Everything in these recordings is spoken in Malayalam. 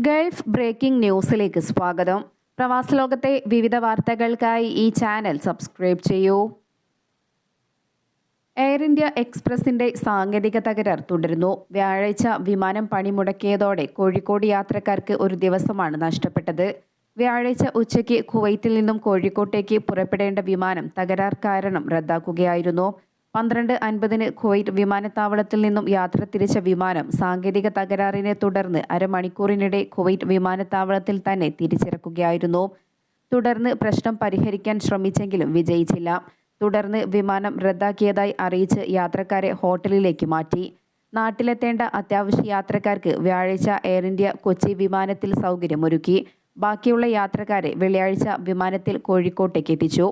ഗൾഫ് ബ്രേക്കിംഗ് ന്യൂസിലേക്ക് സ്വാഗതം. പ്രവാസ ലോകത്തെ വിവിധ വാർത്തകൾക്കായി ഈ ചാനൽ സബ്സ്ക്രൈബ് ചെയ്യൂ. എയർ ഇന്ത്യ എക്സ്പ്രസിന്റെ സാങ്കേതിക തകരാർ തുടരുന്നു. വ്യാഴാഴ്ച വിമാനം പണിമുടക്കിയതോടെ കോഴിക്കോട് യാത്രക്കാർക്ക് ഒരു ദിവസമാണ് നഷ്ടപ്പെട്ടത്. വ്യാഴാഴ്ച ഉച്ചയ്ക്ക് കുവൈറ്റിൽ നിന്നും കോഴിക്കോട്ടേക്ക് പുറപ്പെടേണ്ട വിമാനം തകരാർ കാരണം റദ്ദാക്കുകയായിരുന്നു. 12:50 കുവൈറ്റ് വിമാനത്താവളത്തിൽ നിന്നും യാത്ര തിരിച്ച വിമാനം സാങ്കേതിക തകരാറിനെ തുടർന്ന് അരമണിക്കൂറിനിടെ കുവൈറ്റ് വിമാനത്താവളത്തിൽ തന്നെ തിരിച്ചിറക്കുകയായിരുന്നു. തുടർന്ന് പ്രശ്നം പരിഹരിക്കാൻ ശ്രമിച്ചെങ്കിലും വിജയിച്ചില്ല. തുടർന്ന് വിമാനം റദ്ദാക്കിയതായി അറിയിച്ച് യാത്രക്കാരെ ഹോട്ടലിലേക്ക് മാറ്റി. നാട്ടിലെത്തേണ്ട അത്യാവശ്യ യാത്രക്കാർക്ക് വ്യാഴാഴ്ച എയർ ഇന്ത്യ കൊച്ചി വിമാനത്തിൽ സൗകര്യമൊരുക്കി. ബാക്കിയുള്ള യാത്രക്കാരെ വെള്ളിയാഴ്ച വിമാനത്തിൽ കോഴിക്കോട്ടേക്ക് എത്തിച്ചു.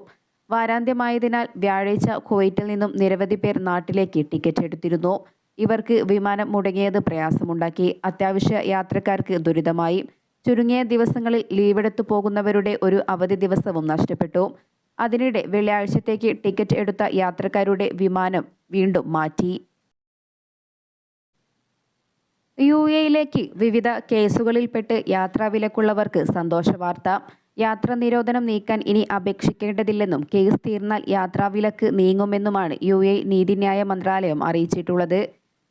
വാരാന്ത്യമായതിനാൽ വ്യാഴാഴ്ച കുവൈറ്റിൽ നിന്നും നിരവധി പേർ നാട്ടിലേക്ക് ടിക്കറ്റ് എടുത്തിരുന്നു. ഇവർക്ക് വിമാനം മുടങ്ങിയത് പ്രയാസമുണ്ടാക്കി. അത്യാവശ്യ യാത്രക്കാർക്ക് ദുരിതമായി. ചുരുങ്ങിയ ദിവസങ്ങളിൽ ലീവെടുത്തു പോകുന്നവരുടെ ഒരു അവധി ദിവസവും നഷ്ടപ്പെട്ടു. അതിനിടെ വെള്ളിയാഴ്ചത്തേക്ക് ടിക്കറ്റ് എടുത്ത യാത്രക്കാരുടെ വിമാനം വീണ്ടും മാറ്റി. യുഎഇയിലേക്ക് വിവിധ കേസുകളിൽപ്പെട്ട് യാത്രാവിലക്കുള്ളവർക്ക് സന്തോഷവാർത്ത. യാത്രാ നിരോധനം നീക്കാൻ ഇനി അപേക്ഷിക്കേണ്ടതില്ലെന്നും കേസ് തീർന്നാൽ യാത്രാവിലക്ക് നീങ്ങുമെന്നുമാണ് യുഎഇ നീതിന്യായ മന്ത്രാലയം അറിയിച്ചിട്ടുള്ളത്.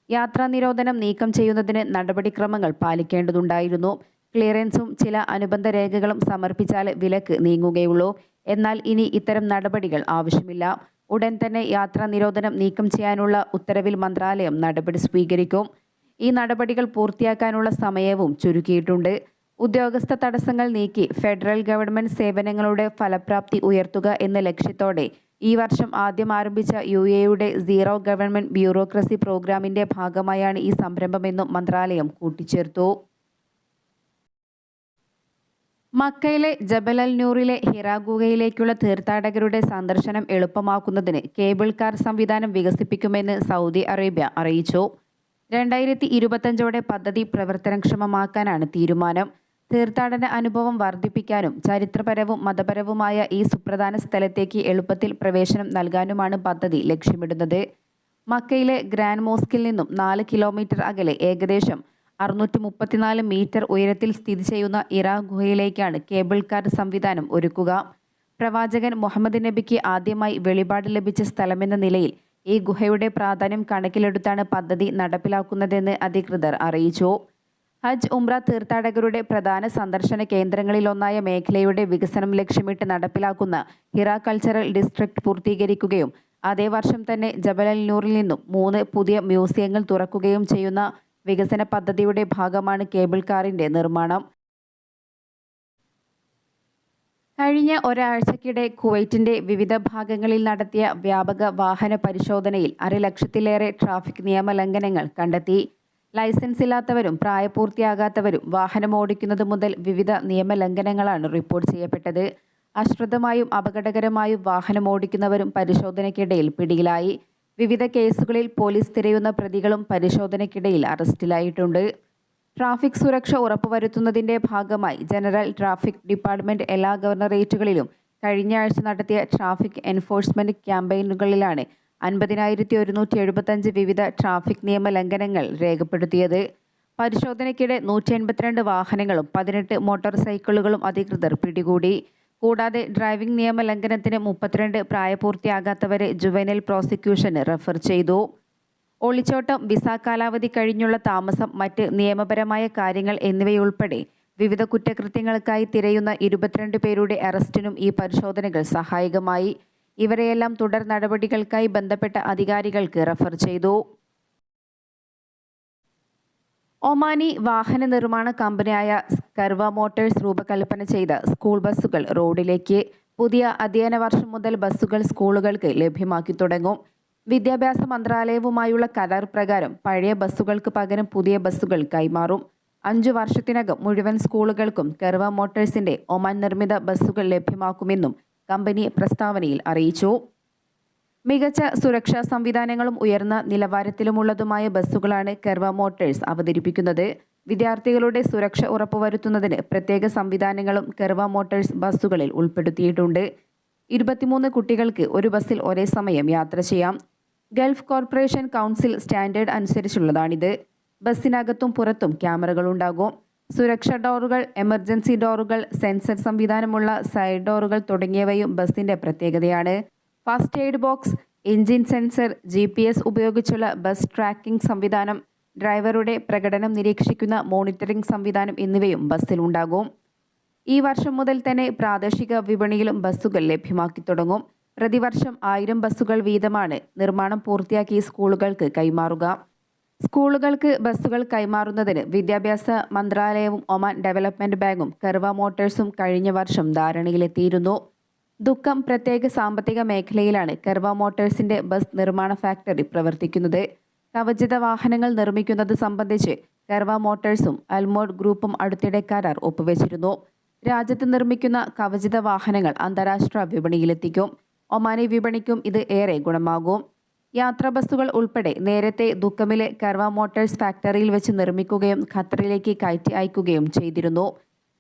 യാത്രാ നിരോധനം നീക്കം ചെയ്യുന്നതിന് നടപടിക്രമങ്ങൾ പാലിക്കേണ്ടതുണ്ടായിരുന്നു. ക്ലിയറൻസും ചില അനുബന്ധ രേഖകളും സമർപ്പിച്ചാൽ വിലക്ക് നീങ്ങുകയുള്ളൂ. എന്നാൽ ഇനി ഇത്തരം നടപടികൾ ആവശ്യമില്ല. ഉടൻ തന്നെ യാത്രാ നിരോധനം നീക്കം ചെയ്യാനുള്ള ഉത്തരവിൽ മന്ത്രാലയം നടപടി സ്വീകരിക്കും. ഈ നടപടികൾ പൂർത്തിയാക്കാനുള്ള സമയവും ചുരുക്കിയിട്ടുണ്ട്. ഉദ്യോഗസ്ഥ തടസ്സങ്ങൾ നീക്കി ഫെഡറൽ ഗവൺമെന്റ് സേവനങ്ങളുടെ ഫലപ്രാപ്തി ഉയർത്തുക എന്ന ലക്ഷ്യത്തോടെ ഈ വർഷം ആദ്യം ആരംഭിച്ച യുഎഇയുടെ സീറോ ഗവൺമെന്റ് ബ്യൂറോക്രസി പ്രോഗ്രാമിന്റെ ഭാഗമായാണ് ഈ സംരംഭമെന്നും മന്ത്രാലയം കൂട്ടിച്ചേർത്തു. മക്കയിലെ ജബൽ അൽ നൂറിലെ ഹിറ ഗുഹയിലേക്കുള്ള തീർത്ഥാടകരുടെ സന്ദർശനം എളുപ്പമാക്കുന്നതിന് കേബിൾ കാർ സംവിധാനം വികസിപ്പിക്കുമെന്ന് സൗദി അറേബ്യ അറിയിച്ചു. 2025 പദ്ധതി പ്രവർത്തനക്ഷമമാക്കാനാണ് തീരുമാനം. തീർത്ഥാടന അനുഭവം വർദ്ധിപ്പിക്കാനും ചരിത്രപരവും മതപരവുമായ ഈ സുപ്രധാന സ്ഥലത്തേക്ക് എളുപ്പത്തിൽ പ്രവേശനം നൽകാനുമാണ് പദ്ധതി ലക്ഷ്യമിടുന്നത്. മക്കയിലെ ഗ്രാൻഡ് മോസ്കിൽ നിന്നും 4 കിലോമീറ്റർ അകലെ ഏകദേശം 634 മീറ്റർ ഉയരത്തിൽ സ്ഥിതി ചെയ്യുന്ന ഇറ ഗുഹയിലേക്കാണ് കേബിൾ കാർ സംവിധാനം ഒരുക്കുക. പ്രവാചകൻ മുഹമ്മദ് നബിക്ക് ആദ്യമായി വെളിപാട് ലഭിച്ച സ്ഥലമെന്ന നിലയിൽ ഈ ഗുഹയുടെ പ്രാധാന്യം കണക്കിലെടുത്താണ് പദ്ധതി നടപ്പിലാക്കുന്നതെന്ന് അധികൃതർ അറിയിച്ചു. ഹജ്ജ് ഉംറ തീർത്ഥാടകരുടെ പ്രധാന സന്ദർശന കേന്ദ്രങ്ങളിലൊന്നായ മേഖലയുടെ വികസനം ലക്ഷ്യമിട്ട് നടപ്പിലാക്കുന്ന ഹിറ കൾച്ചറൽ ഡിസ്ട്രിക്ട് പൂർത്തീകരിക്കുകയും അതേ വർഷം തന്നെ ജബൽ അൽ നൂറിൽ നിന്നും 3 പുതിയ മ്യൂസിയങ്ങൾ തുറക്കുകയും ചെയ്യുന്ന വികസന പദ്ധതിയുടെ ഭാഗമാണ് കേബിൾ കാറിന്റെ നിർമ്മാണം. കഴിഞ്ഞ ഒരാഴ്ചക്കിടെ കുവൈറ്റിന്റെ വിവിധ ഭാഗങ്ങളിൽ നടത്തിയ വ്യാപക വാഹന പരിശോധനയിൽ 1,00,000-ലേറെ ട്രാഫിക് നിയമലംഘനങ്ങൾ കണ്ടെത്തി. ലൈസൻസ് ഇല്ലാത്തവരും പ്രായപൂർത്തിയാകാത്തവരും വാഹനമോടിക്കുന്നത് മുതൽ വിവിധ നിയമലംഘനങ്ങളാണ് റിപ്പോർട്ട് ചെയ്യപ്പെട്ടത്. അശ്രദ്ധമായും അപകടകരമായും വാഹനമോടിക്കുന്നവരും പരിശോധനയ്ക്കിടയിൽ പിടിയിലായി. വിവിധ കേസുകളിൽ പോലീസ് തിരയുന്ന പ്രതികളും പരിശോധനയ്ക്കിടയിൽ അറസ്റ്റിലായിട്ടുണ്ട്. ട്രാഫിക് സുരക്ഷ ഉറപ്പുവരുത്തുന്നതിന്റെ ഭാഗമായി ജനറൽ ട്രാഫിക് ഡിപ്പാർട്ട്മെന്റ് എല്ലാ ഗവർണറേറ്റുകളിലും കഴിഞ്ഞ ആഴ്ച നടത്തിയ ട്രാഫിക് എൻഫോഴ്സ്മെന്റ് ക്യാമ്പയിനുകളിലാണ് 50,175 വിവിധ ട്രാഫിക് നിയമ ലംഘനങ്ങൾ രേഖപ്പെടുത്തിയത്. പരിശോധനയ്ക്കിടെ 182 വാഹനങ്ങളും 18 മോട്ടോർ സൈക്കിളുകളും അധികൃതർ പിടികൂടി. കൂടാതെ ഡ്രൈവിംഗ് നിയമ ലംഘനത്തിന് 32 പ്രായപൂർത്തിയാകാത്തവരെ ജുവൈനൽ പ്രോസിക്യൂഷന് റഫർ ചെയ്തു. ഒളിച്ചോട്ടം, വിസ കാലാവധി കഴിഞ്ഞുള്ള താമസം, മറ്റ് നിയമപരമായ കാര്യങ്ങൾ എന്നിവയുൾപ്പെടെ വിവിധ കുറ്റകൃത്യങ്ങൾക്കായി തിരയുന്ന 22 പേരുടെ അറസ്റ്റിനും ഈ പരിശോധനകൾ സഹായകമായി. ഇവരെയെല്ലാം തുടർ നടപടികൾക്കായി ബന്ധപ്പെട്ട അധികാരികൾക്ക് റഫർ ചെയ്തു. ഒമാനി വാഹന നിർമ്മാണ കമ്പനിയായ കർവ മോട്ടോഴ്സ് രൂപകൽപ്പന ചെയ്ത സ്കൂൾ ബസ്സുകൾ റോഡിലേക്ക്. പുതിയ അധ്യയന വർഷം മുതൽ ബസ്സുകൾ സ്കൂളുകൾക്ക് ലഭ്യമാക്കി തുടങ്ങും. വിദ്യാഭ്യാസ മന്ത്രാലയവുമായുള്ള കരാർ പ്രകാരം പഴയ ബസ്സുകൾക്ക് പകരം പുതിയ ബസ്സുകൾ കൈമാറും. 5 വർഷത്തിനകം മുഴുവൻ സ്കൂളുകൾക്കും കർവ മോട്ടോഴ്സിന്റെ ഒമാൻ നിർമ്മിത ബസ്സുകൾ ലഭ്യമാക്കുമെന്നും കമ്പനി പ്രസ്താവനയിൽ അറിയിച്ചു. മികച്ച സുരക്ഷാ സംവിധാനങ്ങളും ഉയർന്ന നിലവാരത്തിലുമുള്ളതുമായ ബസ്സുകളാണ് കർവ മോട്ടോഴ്സ് അവതരിപ്പിക്കുന്നത്. വിദ്യാർത്ഥികളുടെ സുരക്ഷ ഉറപ്പുവരുത്തുന്നതിന് പ്രത്യേക സംവിധാനങ്ങളും കർവ മോട്ടോഴ്സ് ബസ്സുകളിൽ ഉൾപ്പെടുത്തിയിട്ടുണ്ട്. 23 കുട്ടികൾക്ക് ഒരു ബസ്സിൽ ഒരേ സമയം യാത്ര ചെയ്യാം. ഗൾഫ് കോർപ്പറേഷൻ കൗൺസിൽ സ്റ്റാൻഡേർഡ് അനുസരിച്ചുള്ളതാണിത്. ബസ്സിനകത്തും പുറത്തും ക്യാമറകളുണ്ടാകും. സുരക്ഷാ ഡോറുകൾ, എമർജൻസി ഡോറുകൾ, സെൻസർ സംവിധാനമുള്ള സൈഡ് ഡോറുകൾ തുടങ്ങിയവയും ബസിന്റെ പ്രത്യേകതയാണ്. First aid box, engine sensor, GPS ഉപയോഗിച്ചുള്ള ബസ് ട്രാക്കിംഗ് സംവിധാനം, ഡ്രൈവറുടെ പ്രകടനം നിരീക്ഷിക്കുന്ന മോണിറ്ററിംഗ് സംവിധാനം എന്നിവയും ബസ്സിലുണ്ടാകും. ഈ വർഷം മുതൽ തന്നെ പ്രാദേശിക വിപണിയിലും ബസ്സുകൾ ലഭ്യമാക്കി തുടങ്ങും. പ്രതിവർഷം 1000 ബസ്സുകൾ വീതമാണ് നിർമ്മാണം പൂർത്തിയാക്കി സ്കൂളുകൾക്ക് കൈമാറുക. സ്കൂളുകൾക്ക് ബസ്സുകൾ കൈമാറുന്നതിന് വിദ്യാഭ്യാസ മന്ത്രാലയവും ഒമാൻ ഡെവലപ്മെന്റ് ബാങ്കും കെർവ മോട്ടോഴ്സും കഴിഞ്ഞ വർഷം ധാരണയിലെത്തിയിരുന്നു. ദുഃഖം പ്രത്യേക സാമ്പത്തിക മേഖലയിലാണ് കെർവ മോട്ടോഴ്സിന്റെ ബസ് നിർമ്മാണ ഫാക്ടറി പ്രവർത്തിക്കുന്നത്. കവചിത വാഹനങ്ങൾ നിർമ്മിക്കുന്നത് സംബന്ധിച്ച് കെർവ മോട്ടോഴ്സും അൽമോഡ് ഗ്രൂപ്പും അടുത്തിടെ കരാർ ഒപ്പുവെച്ചിരുന്നു. രാജ്യത്ത് നിർമ്മിക്കുന്ന കവചിത വാഹനങ്ങൾ അന്താരാഷ്ട്ര വിപണിയിലെത്തിക്കും. ഒമാനി വിപണിക്കും ഇത് ഏറെ ഗുണമാകും. യാത്രാ ബസ്സുകൾ ഉൾപ്പെടെ നേരത്തെ ദുഃഖമിലെ കെർവ മോട്ടോഴ്സ് ഫാക്ടറിയിൽ വെച്ച് നിർമ്മിക്കുകയും ഖത്തറിലേക്ക് കയറ്റി അയക്കുകയും ചെയ്തിരുന്നു.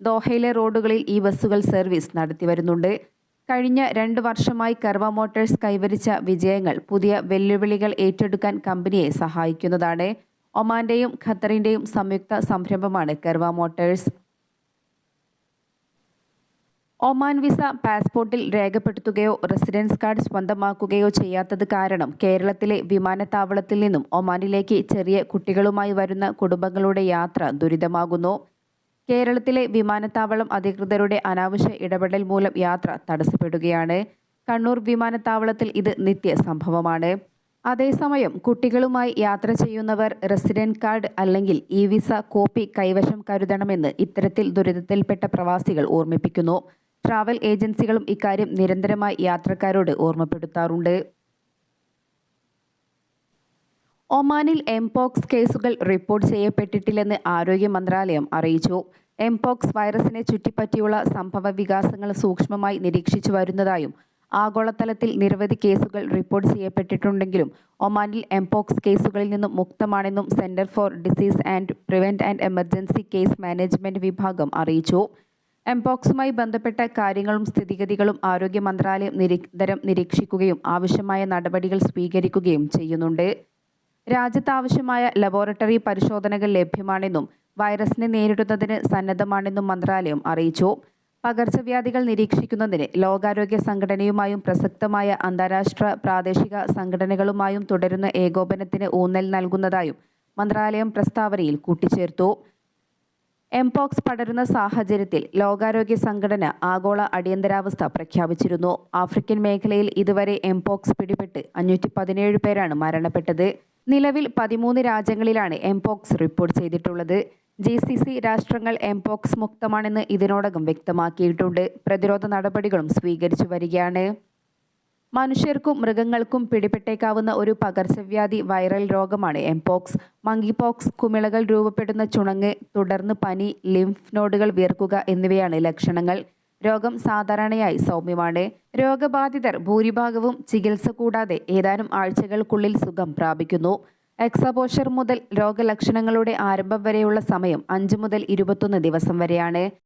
ദോഹയിലെ റോഡുകളിൽ ഈ ബസ്സുകൾ സർവീസ് നടത്തിവരുന്നുണ്ട്. കഴിഞ്ഞ 2 വർഷമായി കെർവ മോട്ടോഴ്സ് കൈവരിച്ച വിജയങ്ങൾ പുതിയ വെല്ലുവിളികൾ ഏറ്റെടുക്കാൻ കമ്പനിയെ സഹായിക്കുന്നതാണ്. ഒമാന്റെയും ഖത്തറിന്റെയും സംയുക്ത സംരംഭമാണ് കെർവ മോട്ടോഴ്സ്. ഒമാൻ വിസ പാസ്പോർട്ടിൽ രേഖപ്പെടുത്തുകയോ റെസിഡൻസ് കാർഡ് സ്വന്തമാക്കുകയോ ചെയ്യാത്തത് കാരണം കേരളത്തിലെ വിമാനത്താവളത്തിൽ നിന്നും ഒമാനിലേക്ക് ചെറിയ കുട്ടികളുമായി വരുന്ന കുടുംബങ്ങളുടെ യാത്ര ദുരിതമാകുന്നു. കേരളത്തിലെ വിമാനത്താവളം അധികൃതരുടെ അനാവശ്യ ഇടപെടൽ മൂലം യാത്ര തടസ്സപ്പെടുകയാണ്. കണ്ണൂർ വിമാനത്താവളത്തിൽ ഇത് നിത്യ സംഭവമാണ്. അതേസമയം കുട്ടികളുമായി യാത്ര ചെയ്യുന്നവർ റെസിഡന്റ് കാർഡ് അല്ലെങ്കിൽ വിസ കോപ്പി കൈവശം കരുതണമെന്ന് ഇത്തരത്തിൽ ദുരിതത്തിൽപ്പെട്ട പ്രവാസികൾ ഓർമ്മിപ്പിക്കുന്നു. ട്രാവൽ ഏജൻസികളും ഇക്കാര്യം നിരന്തരമായി യാത്രക്കാരോട് ഓർമ്മപ്പെടുത്താറുണ്ട്. ഒമാനിൽ എംപോക്സ് കേസുകൾ റിപ്പോർട്ട് ചെയ്യപ്പെട്ടിട്ടില്ലെന്ന് ആരോഗ്യ മന്ത്രാലയം അറിയിച്ചു. എംപോക്സ് വൈറസിനെ ചുറ്റിപ്പറ്റിയുള്ള സംഭവ വികാസങ്ങൾ സൂക്ഷ്മമായി നിരീക്ഷിച്ചു വരുന്നതായും ആഗോളതലത്തിൽ നിരവധി കേസുകൾ റിപ്പോർട്ട് ചെയ്യപ്പെട്ടിട്ടുണ്ടെങ്കിലും ഒമാനിൽ എംപോക്സ് കേസുകളിൽ നിന്നും മുക്തമാണെന്നും centre for disease and prevent and emergency case management വിഭാഗം അറിയിച്ചു. എംപോക്സുമായി ബന്ധപ്പെട്ട കാര്യങ്ങളും സ്ഥിതിഗതികളും ആരോഗ്യ മന്ത്രാലയം നിരന്തരം നിരീക്ഷിക്കുകയും ആവശ്യമായ നടപടികൾ സ്വീകരിക്കുകയും ചെയ്യുന്നുണ്ട്. രാജ്യത്ത് ആവശ്യമായ ലബോറട്ടറി പരിശോധനകൾ ലഭ്യമാണെന്നും വൈറസിനെ നേരിടുന്നതിന് സന്നദ്ധമാണെന്നും മന്ത്രാലയം അറിയിച്ചു. പകർച്ചവ്യാധികൾ നിരീക്ഷിക്കുന്നതിന് ലോകാരോഗ്യ സംഘടനയുമായും പ്രസക്തമായ അന്താരാഷ്ട്ര പ്രാദേശിക സംഘടനകളുമായും തുടരുന്ന ഏകോപനത്തിന് ഊന്നൽ നൽകുന്നതായും മന്ത്രാലയം പ്രസ്താവനയിൽ കൂട്ടിച്ചേർത്തു. എംപോക്സ് പടരുന്ന സാഹചര്യത്തിൽ ലോകാരോഗ്യ സംഘടന ആഗോള അടിയന്തരാവസ്ഥ പ്രഖ്യാപിച്ചിരുന്നു. ആഫ്രിക്കൻ മേഖലയിൽ ഇതുവരെ എംപോക്സ് പിടിപെട്ട് 517 പേരാണ് മരണപ്പെട്ടത്. നിലവിൽ 13 രാജ്യങ്ങളിലാണ് എംപോക്സ് റിപ്പോർട്ട് ചെയ്തിട്ടുള്ളത്. GCC രാഷ്ട്രങ്ങൾ എംപോക്സ് മുക്തമാണെന്ന് ഇതിനോടകം വ്യക്തമാക്കിയിട്ടുണ്ട്. പ്രതിരോധ നടപടികളും സ്വീകരിച്ചു വരികയാണ്. മനുഷ്യർക്കും മൃഗങ്ങൾക്കും പിടിപെട്ടേക്കാവുന്ന ഒരു പകർച്ചവ്യാധി വൈറൽ രോഗമാണ് എംപോക്സ്. മങ്കിപോക്സ്, കുമിളകൾ രൂപപ്പെടുന്ന ചുണങ്ങ്, തുടർന്ന് പനി, ലിംഫ് നോഡുകൾ വീർക്കുക എന്നിവയാണ് ലക്ഷണങ്ങൾ. രോഗം സാധാരണയായി സൗമ്യമാണ്. രോഗബാധിതർ ഭൂരിഭാഗവും ചികിത്സ കൂടാതെ ഏതാനും ആഴ്ചകൾക്കുള്ളിൽ സുഖം പ്രാപിക്കുന്നു. എക്സ്പോഷർ മുതൽ രോഗലക്ഷണങ്ങളുടെ ആരംഭം വരെയുള്ള സമയം 5 മുതൽ 21 ദിവസം വരെയാണ്.